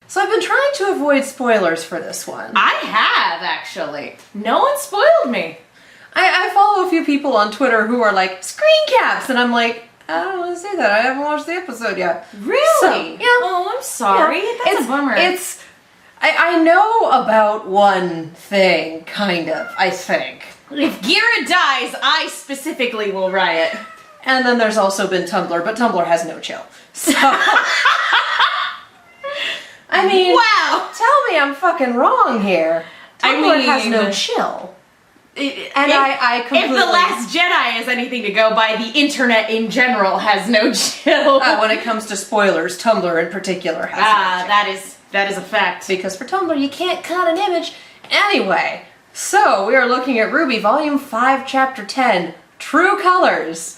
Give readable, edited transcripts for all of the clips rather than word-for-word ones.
So I've been trying to avoid spoilers for this one. I have, actually. No one spoiled me. I follow a few people on Twitter who are like, screen caps! And I'm like, I don't want to say that. I haven't watched the episode yet. Really? So, yeah. Oh, I'm sorry. Yeah. That's a bummer. I know about one thing, kind of, I think. If Gira dies, I specifically will riot. And then there's also been Tumblr, but Tumblr has no chill. So... I mean, wow! Tell me I'm fucking wrong here. Tumblr has no chill. I completely... If The Last Jedi is anything to go by, the internet in general has no chill. When it comes to spoilers, Tumblr in particular has no chill. That is a fact. Because for Tumblr, you can't cut an image. Anyway, so we are looking at RWBY Volume 5, Chapter 10, True Colors.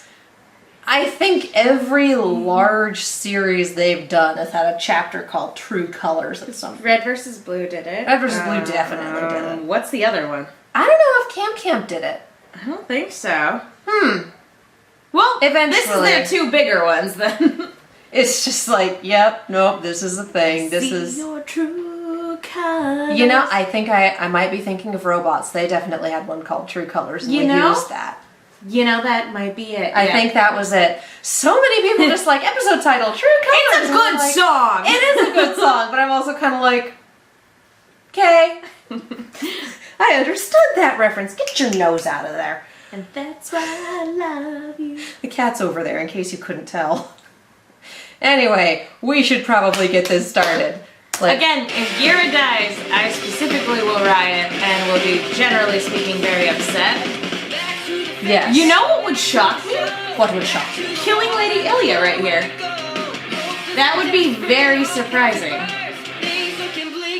I think every large series they've done has had a chapter called True Colors at some point. Red vs. Blue did it. Red vs. Blue definitely did it. What's the other one? I don't know if Camp did it. I don't think so. Well, eventually. This is their two bigger ones then. It's just like, yep, nope, this is a thing. This See is your true colors. You know, I think I might be thinking of Robots. They definitely had one called True Colors, and we used that. You know, that might be it. I think that was it. So many people just like, episode title, True Colors. It's a good song. It is a good song, but I'm also kind of like, okay. I understood that reference. Get your nose out of there. And that's why I love you. The cat's over there, in case you couldn't tell. Anyway, we should probably get this started. Again, if Gira dies, I specifically will riot and will be, generally speaking, very upset. Yes. You know what would shock me? What would shock you? Killing Lady Ilia right here. That would be very surprising.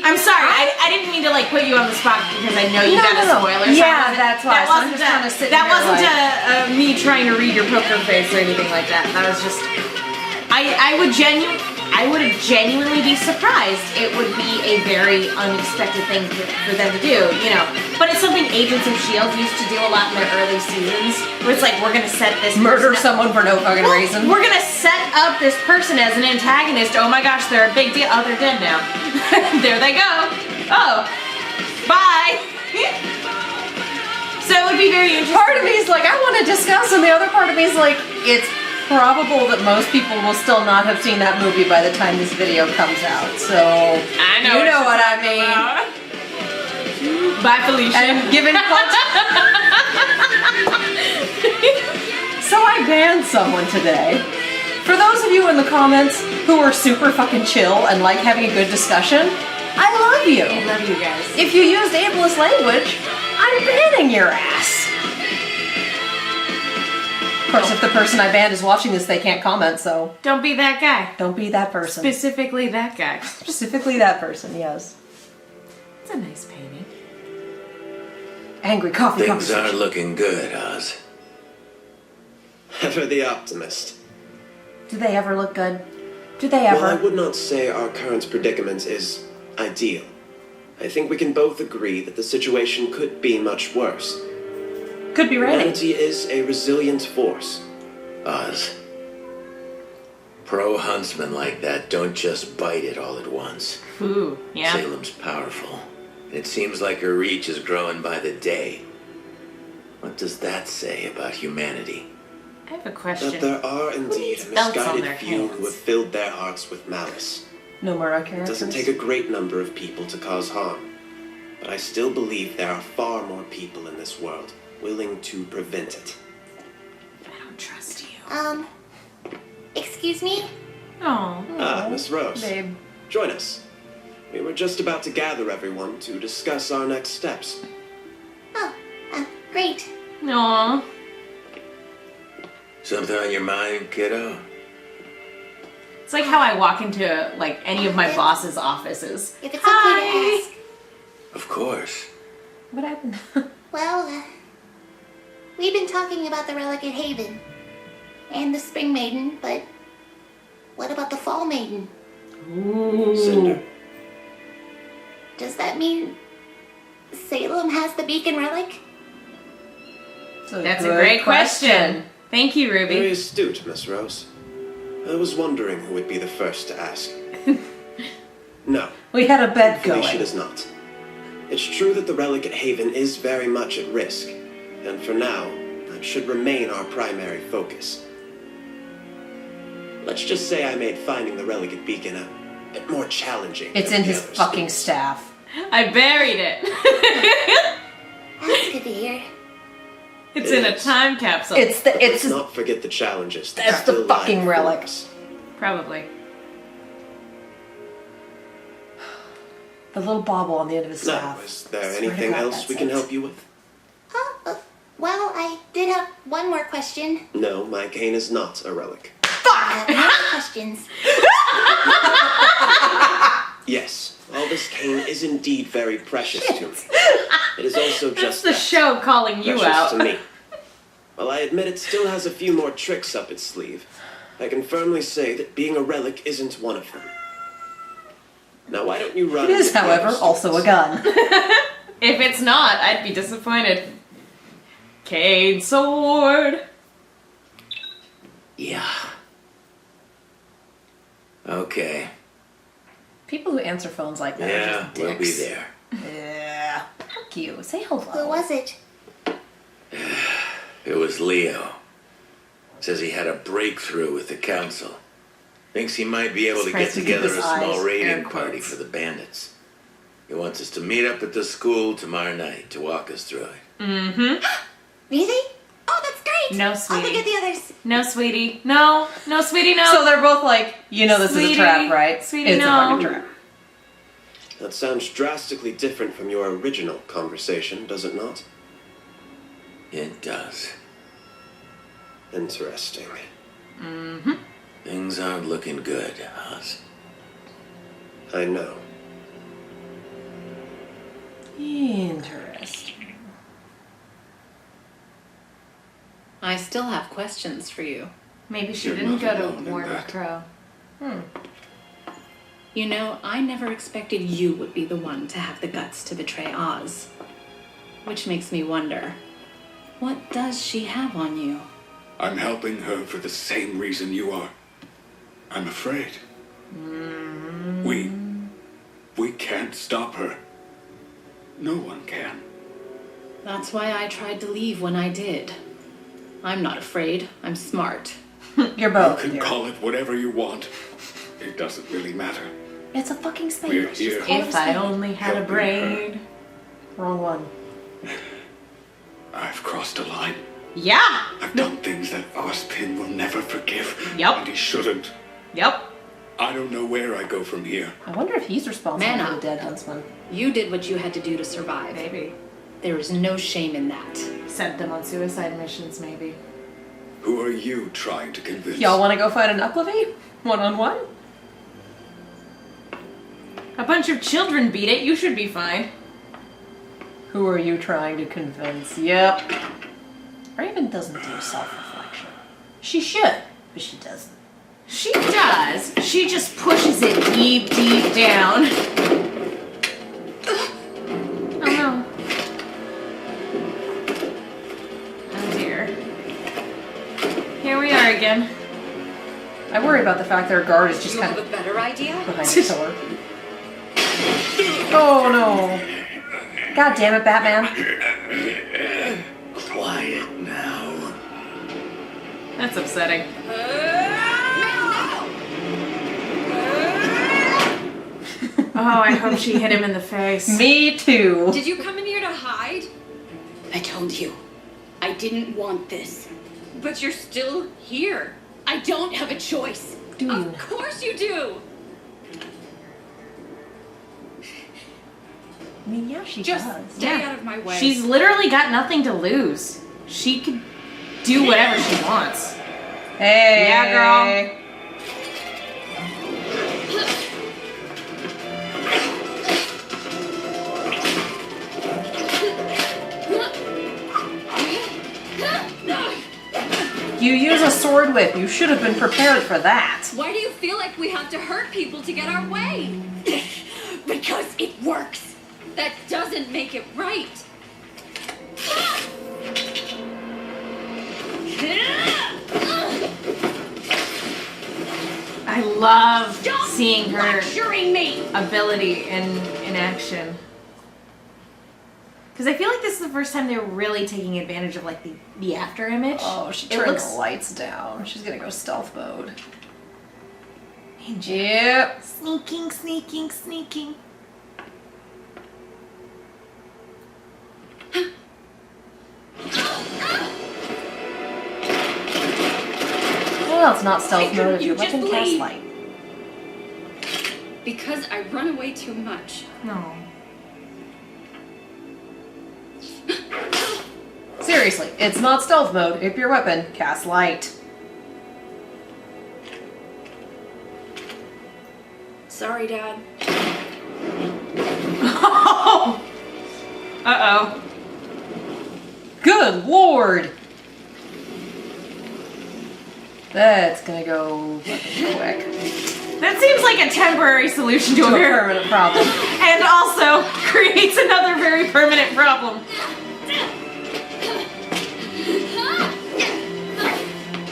I'm sorry, I didn't mean to like put you on the spot because I know you got a spoiler. Yeah, that's why. That wasn't me trying to read your poker face or anything like that. That was just, I would genuinely be surprised. It would be a very unexpected thing for them to do, you know. But it's something Agents of S.H.I.E.L.D. used to do a lot in their early seasons, where it's like, we're gonna set this murder someone for no fucking reason. We're gonna set up this person as an antagonist. Oh my gosh, they're a big deal. Oh, they're dead now. There they go. Oh, bye. So it would be very interesting. Part of me is like, I want to discuss, and the other part of me is like, it's probable that most people will still not have seen that movie by the time this video comes out. So I know you know what I mean. Bye, Felicia. And given so I banned someone today. For those of you in the comments who are super fucking chill and like having a good discussion, I love you. I love you guys. If you used ableist language, I'm banning your ass. Of course, if the person I banned is watching this, they can't comment, so... Don't be that guy. Don't be that person. Specifically that guy. Specifically that person, yes. It's a nice painting. Angry coffee Things conversation. are looking good, Oz. Ever the optimist. Do they ever look good? Do they ever? While I would not say our current predicament is ideal, I think we can both agree that the situation could be much worse. Could be right. Humanity is a resilient force. Oz. Pro-huntsmen like that don't just bite it all at once. Ooh, yeah. Salem's powerful. It seems like her reach is growing by the day. What does that say about humanity? I have a question. That there are indeed a belts on misguided their few hands? who have filled their hearts with malice. No more It characters. doesn't take a great number of people to cause harm, but I still believe there are far more people in this world willing to prevent it. I don't trust you. Excuse me? Oh. Ah, Miss Rose. Babe. Join us. We were just about to gather everyone to discuss our next steps. Oh, great. Aww. Something on your mind, kiddo? It's like how I walk into like any of my boss's offices. If it's okay to ask. Of course. What happened? Well, we've been talking about the Relic at Haven. And the Spring Maiden, but what about the Fall Maiden? Ooh. Cinder. Does that mean Salem has the Beacon Relic? That's a great question. Thank you, Very Ruby. astute, Miss Rose. I was wondering who would be the first to ask. No. We had a bet Thankfully, going. she does not. It's true that the relic at Haven is very much at risk, and for now, that should remain our primary focus. Let's just say I made finding the relic at Beacon a bit more challenging. It's than in the his others. fucking staff. I buried it. That's good to hear. It's It in a is. time capsule. Let's not forget the challenges that That's the still lie fucking before relic. us. Probably. The little bauble on the end of his Now, staff. is there Swear to anything God, else that's we can it. help you with? Well, I did have one more question. No, my cane is not a relic. No questions. Yes, all this cane is indeed very precious to me. It is also That's just the that, show calling you precious out. to me. While I admit it still has a few more tricks up its sleeve, I can firmly say that being a relic isn't one of them. Now, why don't you run? It is, with the however, other also a students? gun. If it's not, I'd be disappointed. Cane sword. Yeah. Okay. People who answer phones like that are Yeah, just we'll be dicks. there. Yeah. Fuck you. Say hello. Who was it? It was Leo. Says he had a breakthrough with the council. Thinks he might be able to get Surprised to keep together his a small eyes, raiding air party quotes. for the bandits. He wants us to meet up at the school tomorrow night to walk us through it. Mm-hmm. Really? Oh, that's great. No, I'll sweetie. look at the others. No, sweetie. No. No, sweetie, no. So they're both like, you know this is Sweetie, a trap, right? sweetie, it's no. a fucking trap. That sounds drastically different from your original conversation, does it not? It does. Interesting. Mm-hmm. Things aren't looking good, Oz. I know. Interesting. I still have questions for you. Maybe she You're didn't not go alone to in Warner that. Crow. You know, I never expected you would be the one to have the guts to betray Oz. Which makes me wonder, what does she have on you? I'm helping her for the same reason you are. I'm afraid. We can't stop her. No one can. That's why I tried to leave when I did. I'm not afraid. I'm smart. You're You both. can here. call it whatever you want. It doesn't really matter. It's a fucking We're spade. Just here. call it a If I spade. only had a Helping brain. Wrong one. I've crossed a line. Yeah. I've done things that Ozpin will never forgive. Yup. And he shouldn't. Yep. I don't know where I go from here. I wonder if he's responsible Man for the up. dead huntsman. You did what you had to do to survive. Maybe. There is no shame in that. Sent them on suicide missions, maybe. Who are you trying to convince? Y'all want to go fight an Ucklevy? One-on-one? A bunch of children beat it. You should be fine. Who are you trying to convince? Yep. Raven doesn't do self-reflection. She should, but she doesn't. She does. She just pushes it deep, deep down. Oh no. Oh dear. Here we are again. I worry about the fact that her guard is just You kind have of a better idea? behind the pillar. Oh no. God damn it, Batman. Quiet now. That's upsetting. Oh, I hope she hit him in the face. Me too. Did you come in here to hide? I told you, I didn't want this. But you're still here. I don't have a choice. Do you? Of course you do. I mean, yeah, she Just does. stay Yeah. out of my way. She's literally got nothing to lose. She could do whatever she wants. Hey. Yeah, girl. You use a sword whip. You should have been prepared for that. Why do you feel like we have to hurt people to get our way? Because it works. That doesn't make it right. I love Stop seeing her lecturing me. ability in action. Because I feel like this is the first time they're really taking advantage of like the after image. Oh, she It turned looks- the lights down. She's gonna go stealth mode. Ninja. Yep. Sneaking, sneaking, sneaking. Well, it's not stealth Why mode if couldn't your you just weapon casts leave? light. Because I run away too much. No. Seriously, it's not stealth mode if your weapon casts light. Sorry, Dad. Uh-oh. Good lord! That's gonna go fucking quick. That seems like a temporary solution to a To a very permanent problem. and also creates another very permanent problem.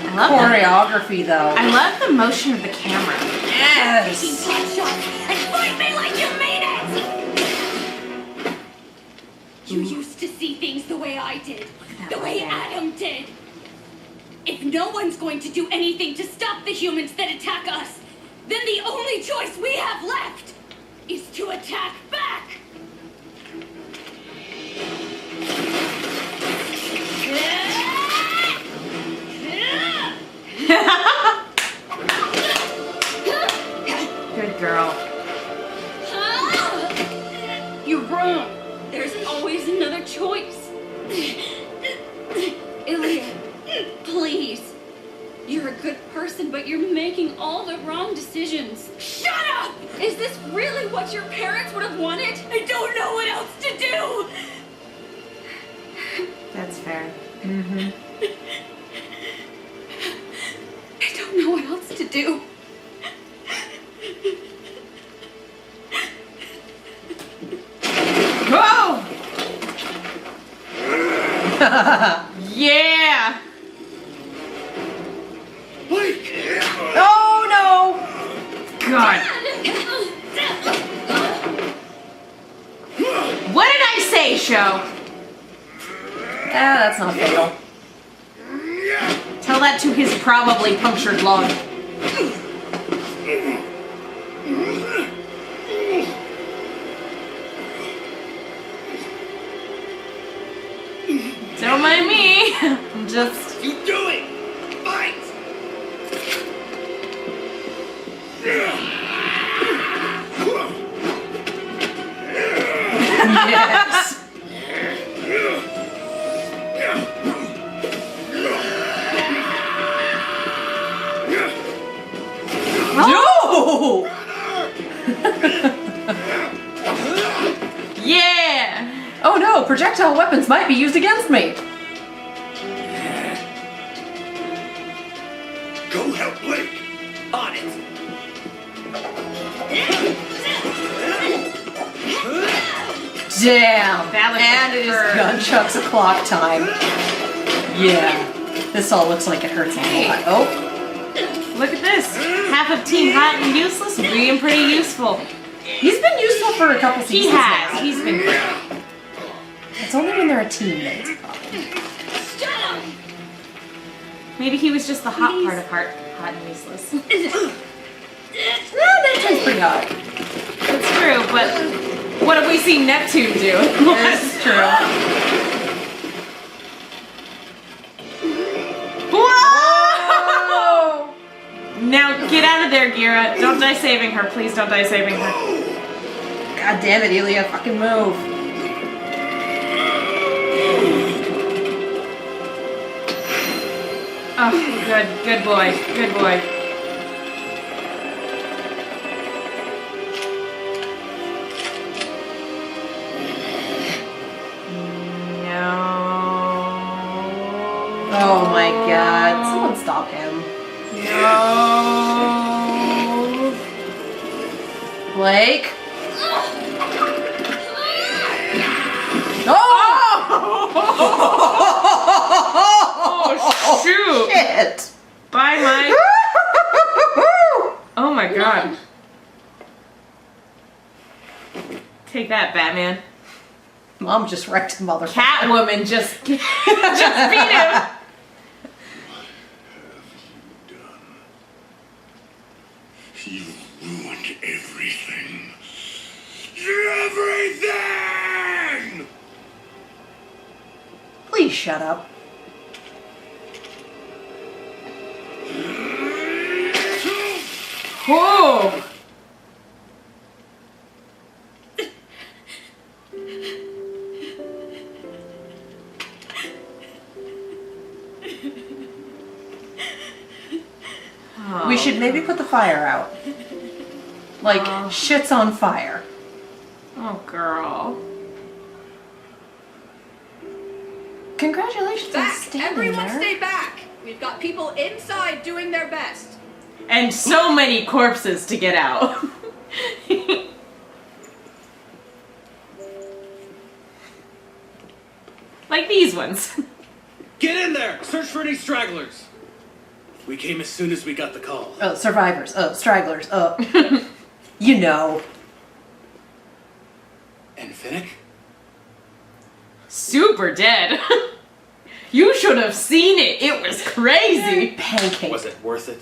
I love that. Choreography, though. I love the motion of the camera. Yes! Taking pot shots and fight me like you mean it! You used to see things the way I did. that The way leg. Adam did. If no one's going to do anything to stop the humans that attack us, then the only choice we have left is to attack back. Good girl. You're wrong. There's always another choice. Ilia, please. You're a good person, but you're making all the wrong decisions. Shut up! Is this really what your parents would have wanted? I don't know what else to do. That's fair. I don't know what else to do. Whoa! Yeah! Oh no! God. What did I say, show? That's not fatal. Tell that to his probably punctured lung. Don't mind me. I'm just... You do it! Fight! Yes! No! Yeah! Oh no, projectile weapons might be used against me! Go help Blake. On it! Damn! That was And it is absurd. gunchucks o'clock time. Yeah. This all looks like it hurts a lot. Oh, Look at this. Half of Team Hot and Useless being pretty useful. he's been useful for a couple He seasons has. now. He's been great. It's only when they're a team that it's a problem. Stop! Maybe he was just the hot part of Hot and Useless. No, Neptune's pretty hot. It's true, but what have we seen Neptune do? It's true. Whoa! Now get out of there, Gira. Don't die saving her. Please don't die saving her. God damn it, Ilia, fucking move. Oh, good. Good boy. Good boy. No. Oh my god, someone stop him. No. Blake? Oh! Oh, shoot. Shit! Bye, Mike. my god. Take that, Batman. Mom just wrecked him, motherfucker. Catwoman just beat him. You ruined everything. Everything! Please shut up. Whoa! We should maybe put the fire out. Like, shit's on fire. Oh, girl. Congratulations on Back! standing Everyone there. stay back! We've got people inside doing their best. And so many corpses to get out. Like these ones. Get in there! Search for any stragglers! We came as soon as we got the call. Oh, survivors. Oh, stragglers. Oh. You know. And Finnick? Super dead. You should have seen it. It was crazy. Pancake. Was it worth it?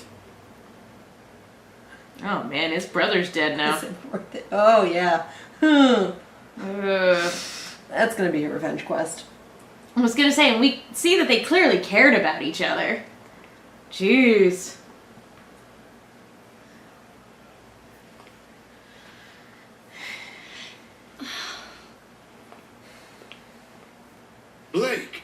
Oh man, his brother's dead now. Is it worth it? Oh, yeah. That's gonna be a revenge quest. I was gonna say, and we see that they clearly cared about each other. Jeez. Blake!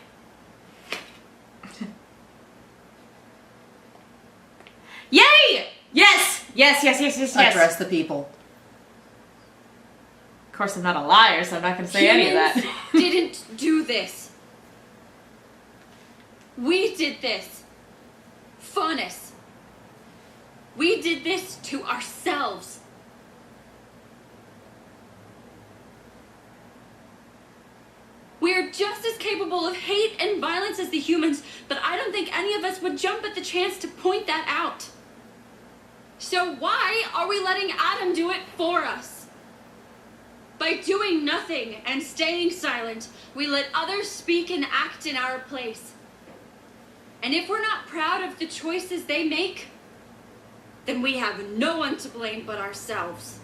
Yay! Yes! Yes. Address the people. Of course, I'm not a liar, so I'm not gonna say any of that. Humans didn't do this. We did this. Funness. We did this to ourselves. We're just as capable of hate and violence as the humans, but I don't think any of us would jump at the chance to point that out. So why are we letting Adam do it for us? By doing nothing and staying silent, we let others speak and act in our place. And if we're not proud of the choices they make, then we have no one to blame but ourselves.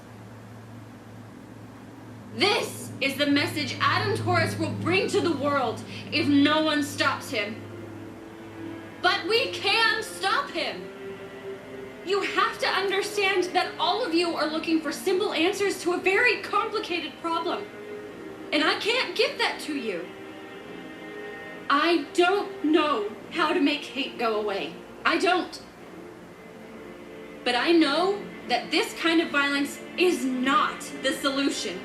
This is the message Adam Taurus will bring to the world if no one stops him. But we can stop him. You have to understand that all of you are looking for simple answers to a very complicated problem. And I can't give that to you. I don't know how to make hate go away. I don't. But I know that this kind of violence is not the solution.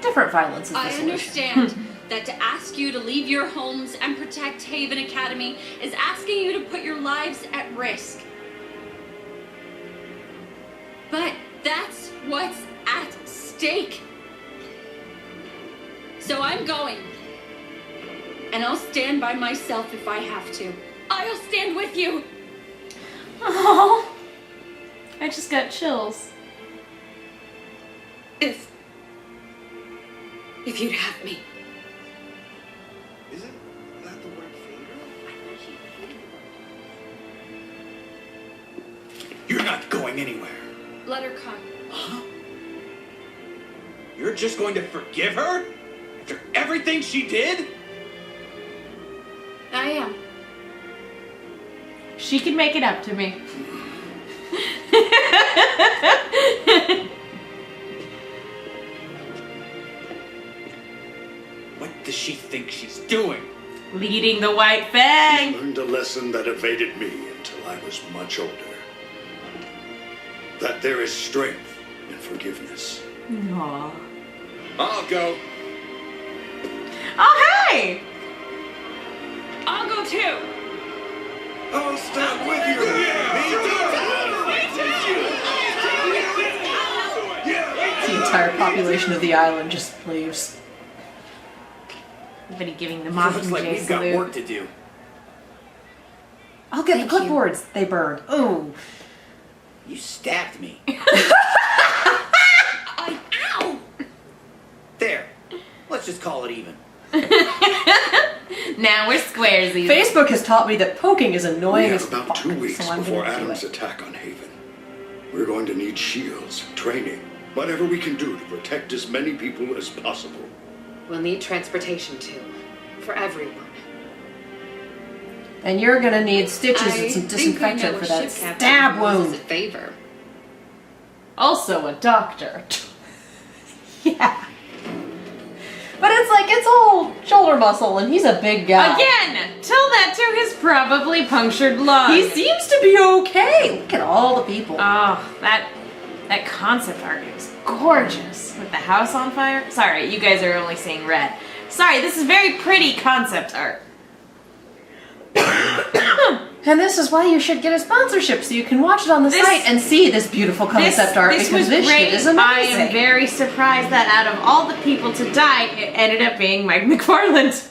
Different violence is the I solution. understand that to ask you to leave your homes and protect Haven Academy is asking you to put your lives at risk. But that's what's at stake. So I'm going. And I'll stand by myself if I have to. I'll stand with you. Oh, I just got chills. If you'd have me. Isn't that the word finger? You're not going anywhere. Let her come. Huh? You're just going to forgive her? After everything she did? I am. She can make it up to me. What does she think she's doing? Leading the White Fang. I learned a lesson that evaded me until I was much older. That there is strength in forgiveness. Aww. I'll go. Oh, hey! I'll go too. I'll stand with you. The entire population of the island just leaves. Everybody giving the Looks like Mockingjay we've got salute. work to do. I'll get Thank the you. clipboards they burned. Oh. You stabbed me. Ow! There. Let's just call it even. Now we're squaresies. Facebook has taught me that poking is We annoying have as about fuck, 2 weeks so I'm before gonna do Adam's it. attack on Haven. We're going to need shields, training, whatever we can do to protect as many people as possible. We'll need transportation too. For everyone. And you're gonna need stitches and some disinfectant for that stab wound. As a favor. Also a doctor. Yeah. But it's like, it's all shoulder muscle, and he's a big guy. Again, tell that to his probably punctured lung. He seems to be okay. Look at all the people. Oh, that concept art is gorgeous. With the house on fire. Sorry, you guys are only seeing red. Sorry, this is very pretty concept art. And this is why you should get a sponsorship, so you can watch it on the site and see this beautiful concept art, this because was this great. shit is amazing. I am very surprised that out of all the people to die, it ended up being Mike McFarland.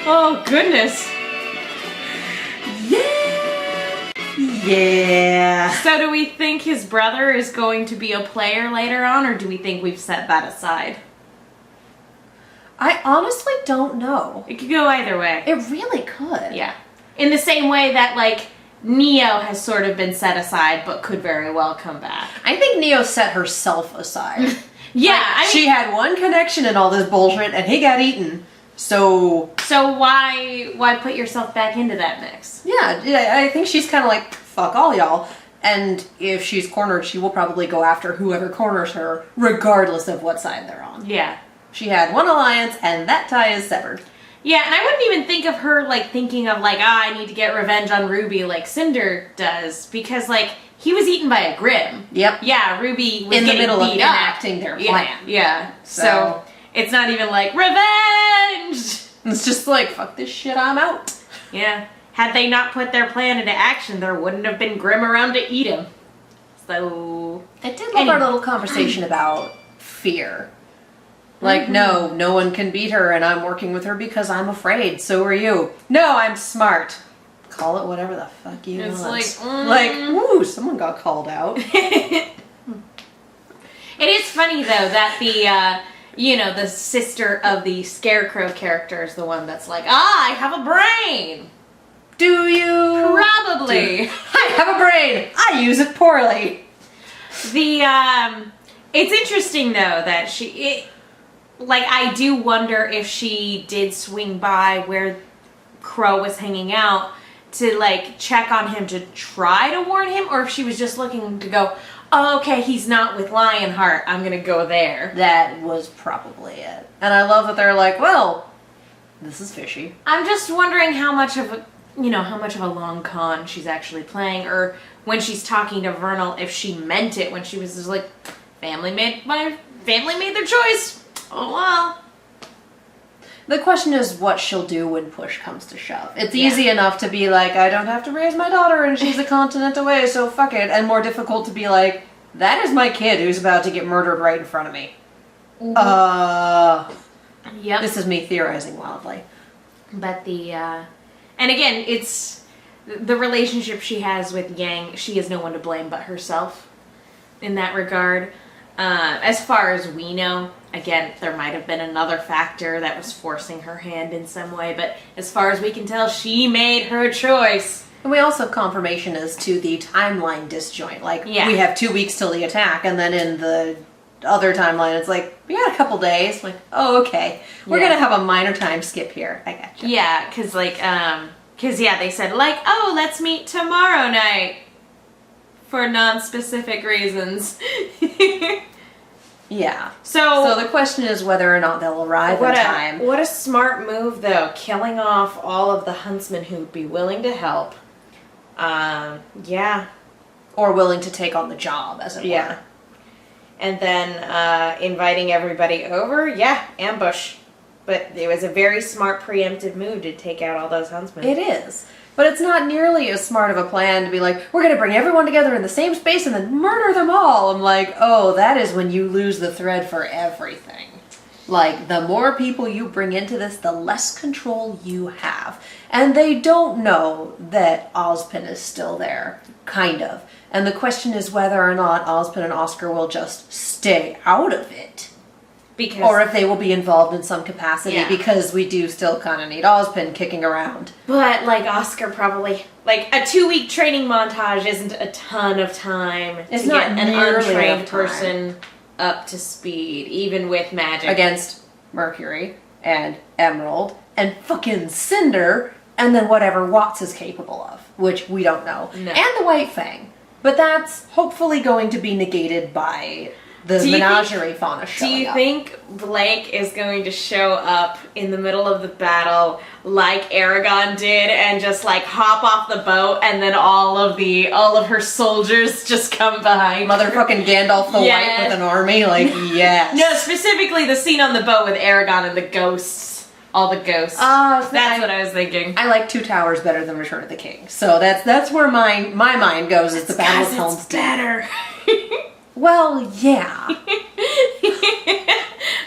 Oh, goodness. Yeah. So do we think his brother is going to be a player later on, or do we think we've set that aside? I honestly don't know. It could go either way. It really could. Yeah. In the same way that, like, Neo has sort of been set aside, but could very well come back. I think Neo set herself aside. Yeah, like, I mean, she had one connection in all this bullshit, and he got eaten. So why put yourself back into that mix? Yeah, I think she's kind of like, fuck all y'all. And if she's cornered, she will probably go after whoever corners her, regardless of what side they're on. Yeah. She had one alliance, and that tie is severed. Yeah, and I wouldn't even think of her, like, thinking of, like, I need to get revenge on Ruby like Cinder does, because, like, he was eaten by a Grim. Yep. Yeah, Ruby was in the getting middle of beat up. enacting their plan. Yeah. So it's not even like, revenge! It's just like, fuck this shit, I'm out. Yeah. Had they not put their plan into action, there wouldn't have been Grim around to eat him. So... I did love our little conversation about fear. Like, no one can beat her, and I'm working with her because I'm afraid. So are you. No, I'm smart. Call it whatever the fuck you want. It's like, woo, someone got called out. It is funny, though, that the sister of the Scarecrow character is the one that's like, I have a brain. Do you? Probably. I have a brain. I use it poorly. It's interesting, though, that I do wonder if she did swing by where Crow was hanging out to, like, check on him to try to warn him, or if she was just looking to go, oh, okay, he's not with Lionheart, I'm gonna go there. That was probably it. And I love that they're like, well, this is fishy. I'm just wondering how much of a long con she's actually playing, or when she's talking to Vernal, if she meant it when she was just like, my family made their choice. Oh well. The question is what she'll do when push comes to shove. It's easy enough to be like, I don't have to raise my daughter and she's a continent away, so fuck it. And more difficult to be like, that is my kid who's about to get murdered right in front of me. Yep. This is me theorizing wildly. But and again, it's the relationship she has with Yang. She has no one to blame but herself in that regard. As far as we know, again, there might have been another factor that was forcing her hand in some way, but as far as we can tell, she made her choice. And we also have confirmation as to the timeline disjoint. Like, we have 2 weeks till the attack, and then in the other timeline, it's like, we got a couple days. Like, oh, okay. We're going to have a minor time skip here. I gotcha. Yeah, because, they said, like, oh, let's meet tomorrow night for non-specific reasons. Yeah. So the question is whether or not they'll arrive in time. What a smart move, though, killing off all of the huntsmen who would be willing to help. Yeah. Or willing to take on the job, as it were. And then inviting everybody over, ambush. But it was a very smart preemptive move to take out all those huntsmen. It is. But it's not nearly as smart of a plan to be like, we're going to bring everyone together in the same space and then murder them all. I'm like, oh, that is when you lose the thread for everything. Like, the more people you bring into this, the less control you have. And they don't know that Ozpin is still there, kind of. And the question is whether or not Ozpin and Oscar will just stay out of it. Or if they will be involved in some capacity, because we do still kind of need Ozpin kicking around. But, like, Oscar probably... Like, a 2-week training montage isn't a ton of time It's to not get an nearly untrained enough time. person up to speed, even with magic. Against Mercury and Emerald and fucking Cinder, and then whatever Watts is capable of, which we don't know. No. And the White Fang. But that's hopefully going to be negated by the menagerie fauna showing Do you up. think Blake is going to show up in the middle of the battle like Aragon did and just like hop off the boat and then all of her soldiers just come behind? Motherfucking Gandalf the Yes. White with an army? Like, yes. No, specifically the scene on the boat with Aragon and the ghosts. All the ghosts. That's what I was thinking. I like Two Towers better than Return of the King. So that's where my mind goes, is the Battle of Helm's Deep. better. Well, yeah.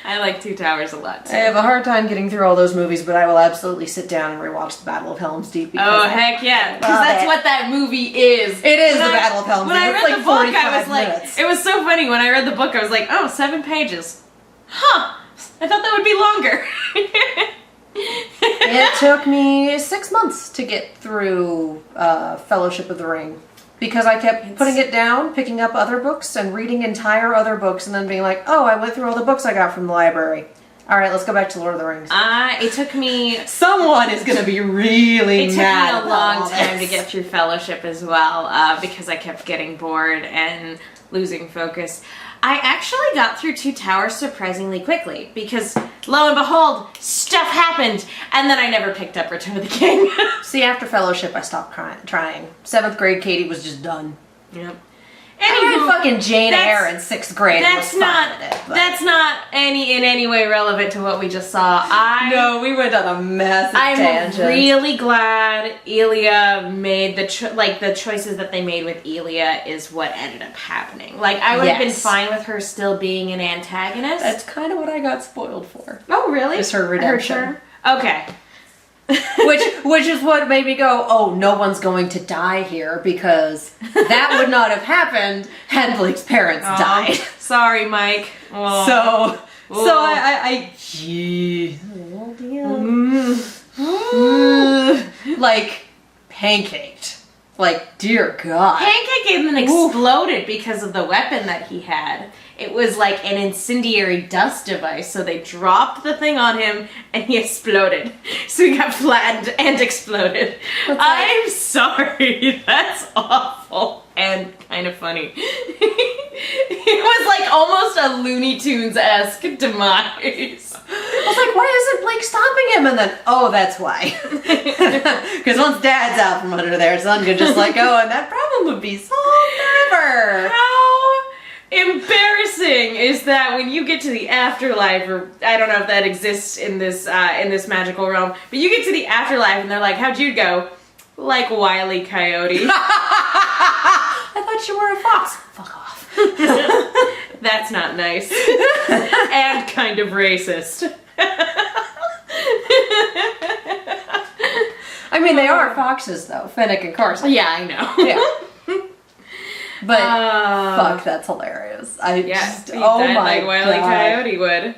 I like Two Towers a lot, too. I have a hard time getting through all those movies, but I will absolutely sit down and rewatch the Battle of Helm's Deep. Oh, heck yeah. Because that's what that movie is. It is the Battle of Helm's Deep. When I It's read like the book, I 45 was like, minutes. it was so funny. When I read the book, I was like, oh, 7 pages. Huh. I thought that would be longer. It took me 6 months to get through Fellowship of the Ring. Because I kept putting it down, picking up other books, and reading entire other books, and then being like, oh, I went through all the books I got from the library. Alright, let's go back to Lord of the Rings. It took me... Someone is going to be really mad. It took me a about all long time to this. get through Fellowship as well, because I kept getting bored and losing focus. I actually got through Two Towers surprisingly quickly, because lo and behold, stuff happened, and then I never picked up Return of the King. See, after Fellowship, I stopped trying. 7th grade Katie was just done. Yep. I read fucking Jane Eyre in 6th grade. That's and was fine with it, but- That's not in any way relevant to what we just saw. No, we went on a massive tangent. I'm really glad Ilia made the choices that they made with Ilia is what ended up happening. Like, I would have been Yes. fine with her still being an antagonist. That's kind of what I got spoiled for. Oh, really? Is her redemption. Okay. which is what made me go, oh, no one's going to die here, because that would not have happened had Blake's parents died. Sorry, Mike. So I gee, like pancaked. Like, dear God. Pancake and then exploded because of the weapon that he had. It was like an incendiary dust device, so they dropped the thing on him and he exploded. So he got flattened and exploded. I'm sorry, that's awful and kind of funny. It was like almost a Looney Tunes-esque demise. I was like, why isn't Blake stopping him? And then, oh, that's why. Because once Dad's out from under there, son could just let go, and that problem would be solved forever. How embarrassing is that when you get to the afterlife, or I don't know if that exists in this magical realm, but you get to the afterlife and they're like, how'd you go? Like Wile E. Coyote. I thought you were a fox. Fuck off. That's not nice. And kind of racist. I mean, they are foxes, though. Fennec and Carson. Yeah, I know. Yeah. But, fuck, that's hilarious. He oh died my like Wile E. God. Coyote would.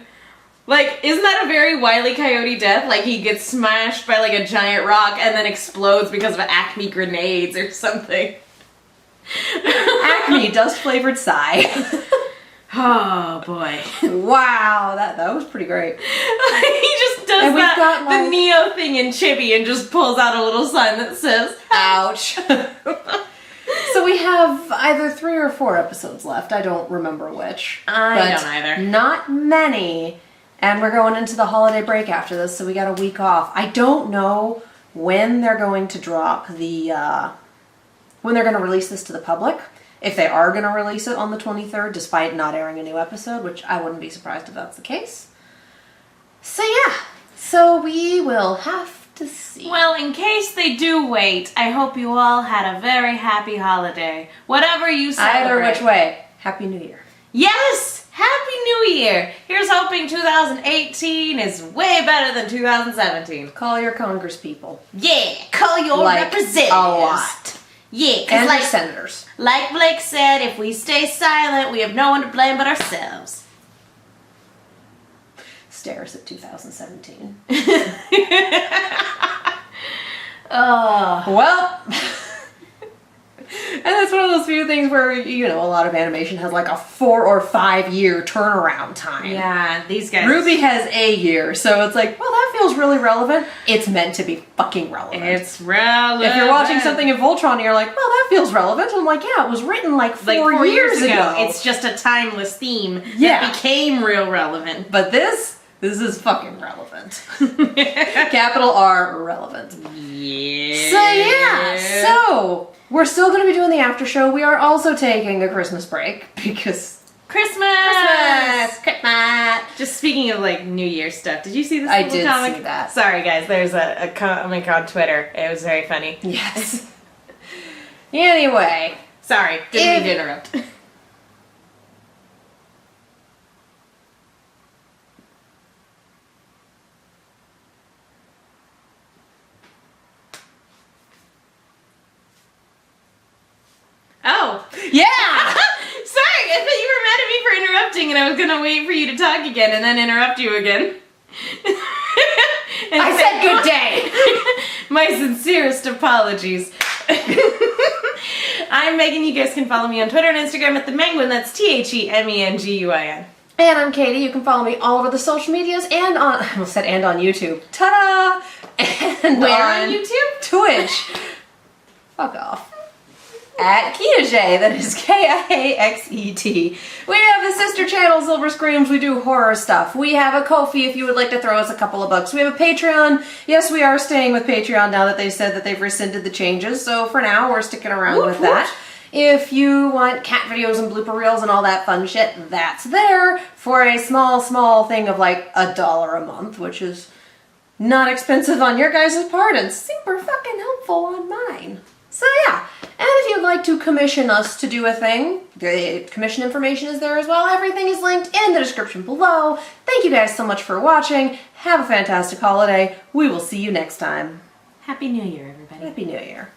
Like, isn't that a very Wile E. Coyote death? Like, he gets smashed by, like, a giant rock and then explodes because of Acme grenades or something. Acme dust-flavored sigh. Oh, boy. Wow, that was pretty great. He just does And we've that, got, like- the Neo thing in Chibi and just pulls out a little sign that says, ouch. So we have either 3 or 4 episodes left. I don't remember which. I don't either. Not many. And we're going into the holiday break after this, so we got a week off. I don't know when they're going to drop the, when they're going to release this to the public. If they are going to release it on the 23rd, despite not airing a new episode, which I wouldn't be surprised if that's the case. So yeah, so we will have to see. well, in case they do wait, I hope you all had a very happy holiday. Whatever you celebrate. Either which way, Happy New Year. Yes! Happy New Year! Here Here's hoping 2018 is way better than 2017. Call your Congress people. Yeah, call your representatives. A lot. Yeah, And like your senators. Like Blake said, if we stay silent, we have no one to blame but ourselves. Stares at 2017. Well, and that's one of those few things where, you know, a lot of animation has like a 4 or 5 year turnaround time. Yeah, these guys. RWBY has a year, so it's like, well, that feels really relevant. It's meant to be fucking relevant. It's relevant. If you're watching something in Voltron and you're like, well, that feels relevant, I'm like, yeah, it was written like 4 years ago. It's just a timeless theme Yeah. that became real relevant. But this is fucking relevant. Capital R, relevant. Yeah. So yeah, so we're still going to be doing the after show. We are also taking a Christmas break because Christmas. Christmas. Just speaking of like New Year stuff, did you see this? I little did comic? see that. Sorry guys, there's a comic on Twitter. It was very funny. Yes. Anyway, sorry, didn't mean to interrupt. Oh. Yeah! Sorry, I thought you were mad at me for interrupting and I was gonna wait for you to talk again and then interrupt you again. I said good day! My sincerest apologies. I'm Megan. You guys can follow me on Twitter and Instagram at TheMenguin. That's TheMenguin. And I'm Katie. You can follow me all over the social medias and on, I almost said and on YouTube. Ta-da! And Where on YouTube? Twitch. Fuck off. At Kiaxet, that is Kiaxet. We have a sister channel, Silver Screams. We do horror stuff. We have a Ko-fi if you would like to throw us a couple of bucks. We have a Patreon. Yes, we are staying with Patreon now that they said that they've rescinded the changes. So for now, we're sticking around with that. If you want cat videos and blooper reels and all that fun shit, that's there for a small thing of like $1 a month, which is not expensive on your guys' part and super fucking helpful on mine. So yeah, and if you'd like to commission us to do a thing, the commission information is there as well. Everything is linked in the description below. Thank you guys so much for watching. Have a fantastic holiday. We will see you next time. Happy New Year, everybody. Happy New Year.